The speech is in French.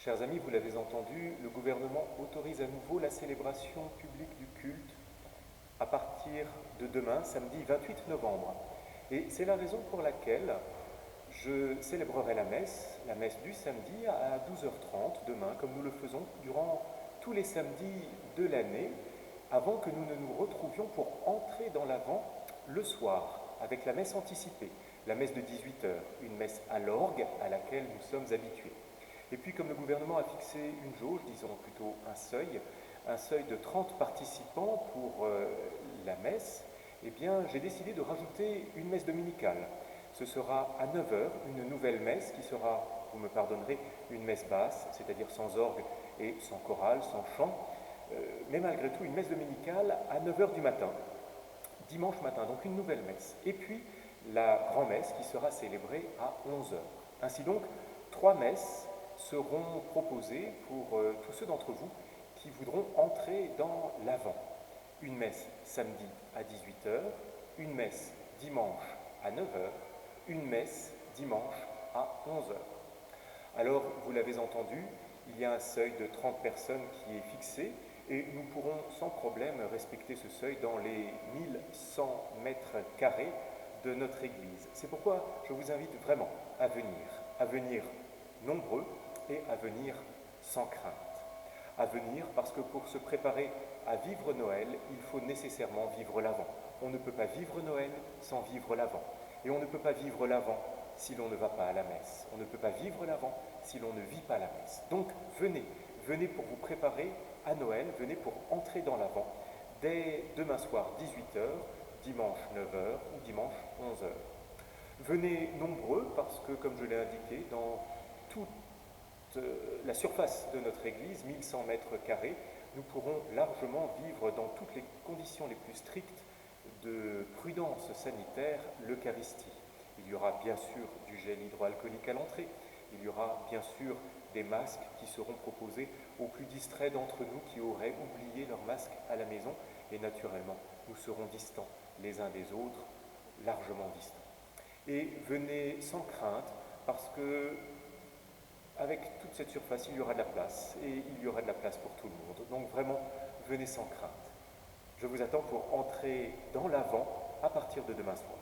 Chers amis, vous l'avez entendu, le gouvernement autorise à nouveau la célébration publique du culte à partir de demain, samedi 28 novembre. Et c'est la raison pour laquelle je célébrerai la messe du samedi à 12h30 demain, comme nous le faisons durant tous les samedis de l'année, avant que nous ne nous retrouvions pour entrer dans l'Avent le soir, avec la messe anticipée, la messe de 18h, une messe à l'orgue à laquelle nous sommes habitués. Et puis, comme le gouvernement a fixé une jauge, disons plutôt un seuil de 30 participants pour la messe, eh bien, j'ai décidé de rajouter une messe dominicale. Ce sera à 9h, une nouvelle messe qui sera, vous me pardonnerez, une messe basse, c'est-à-dire sans orgue et sans chorale, sans chant, mais malgré tout une messe dominicale à 9h du matin, dimanche matin, donc une nouvelle messe. Et puis la grand-messe qui sera célébrée à 11h. Ainsi donc, 3 messes seront proposées pour tous ceux d'entre vous qui voudront entrer dans l'Avent. Une messe samedi à 18h, une messe dimanche à 9h, une messe dimanche à 11h. Alors, vous l'avez entendu, il y a un seuil de 30 personnes qui est fixé et nous pourrons sans problème respecter ce seuil dans les 1100 mètres carrés de notre église. C'est pourquoi je vous invite vraiment à venir nombreux et à venir sans crainte. À venir parce que pour se préparer à vivre Noël, il faut nécessairement vivre l'Avent. On ne peut pas vivre Noël sans vivre l'Avent. Et on ne peut pas vivre l'Avent si l'on ne va pas à la messe. On ne peut pas vivre l'Avent si l'on ne vit pas la messe. Donc venez pour vous préparer à Noël, venez pour entrer dans l'Avent dès demain soir 18h, dimanche 9h ou dimanche 11h. Venez nombreux parce que, comme je l'ai indiqué, dans toute la surface de notre église, 1100 mètres carrés, nous pourrons largement vivre dans toutes les conditions les plus strictes de prudence sanitaire l'Eucharistie. Il y aura bien sûr du gel hydroalcoolique à l'entrée, il y aura bien sûr des masques qui seront proposés aux plus distraits d'entre nous qui auraient oublié leur masque à la maison, et naturellement, nous serons distants les uns des autres, largement distants. Et venez sans crainte, parce que avec toute cette surface, il y aura de la place, et il y aura de la place pour tout le monde. Donc vraiment, venez sans crainte. Je vous attends pour entrer dans l'Avent à partir de demain soir.